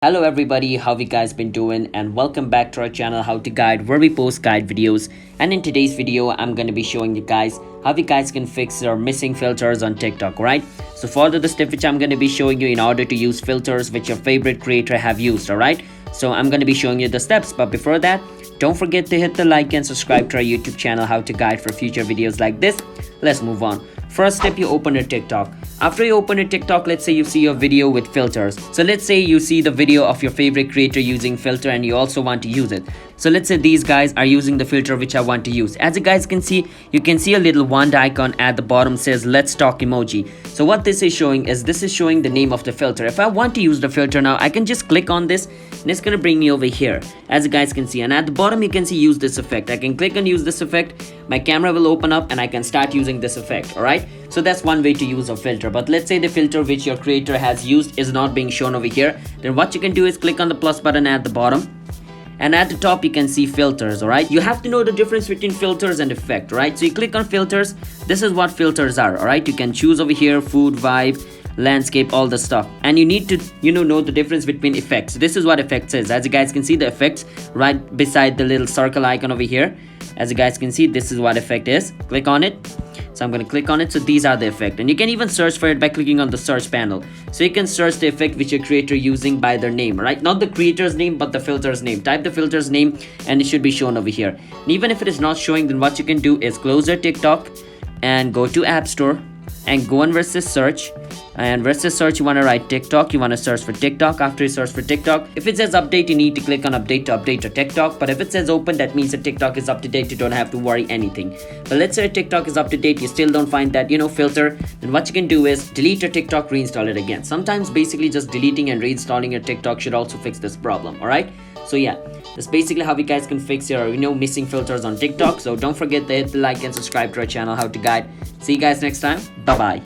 Hello everybody, how you guys been doing, and welcome back to our channel How to Guide, where we post guide videos. And in today's video I'm going to be showing you guys how you guys can fix your missing filters on TikTok, right? So follow the step which I'm going to be showing you in order to use filters which your favorite creator have used. All right, so I'm going to be showing you the steps, but before that, don't forget to hit the like and subscribe to our YouTube channel How to Guide for future videos like this. Let's move on. First step, you open a TikTok. After you open a TikTok, let's say you see a video with filters. So let's say you see the video of your favorite creator using filter and you also want to use it. So let's say these guys are using the filter which I want to use. As you guys can see, you can see a little wand icon at the bottom says let's talk emoji. So what this is showing is the name of the filter. If I want to use the filter now, I can just click on this and it's gonna bring me over here, as you guys can see. And at the bottom you can see use this effect. I can click on use this effect, my camera will open up and I can start using this effect. All right, so that's one way to use a filter. But let's say the filter which your creator has used is not being shown over here, then what you can do is click on the plus button at the bottom, and at the top you can see filters. All right, you have to know the difference between filters and effect, right? So you click on filters. This is what filters are. All right, you can choose over here food, vibe, landscape, all the stuff, and you need to know the difference between effects. This is what effects is. As you guys can see, the effects right beside the little circle icon over here, as you guys can see, this is what effect is. Click on it. So I'm going to click on it. So these are the effect, and you can even search for it by clicking on the search panel. So you can search the effect which your creator using by their name, right? Not the creator's name but the filter's name. Type the filter's name and it should be shown over here. And even if it is not showing, then what you can do is close your TikTok and go to App Store and go on versus search. And versus search, you want to write TikTok. You want to search for TikTok. After you search for TikTok, if it says update, you need to click on update to update your TikTok. But if it says open, that means that TikTok is up to date. You don't have to worry anything. But let's say TikTok is up to date, you still don't find that filter, then what you can do is delete your TikTok, reinstall it again. Sometimes basically just deleting and reinstalling your TikTok should also fix this problem. All right, so yeah, that's basically how you guys can fix your missing filters on TikTok. So don't forget to hit the like and subscribe to our channel How to Guide. See you guys next time. Bye bye.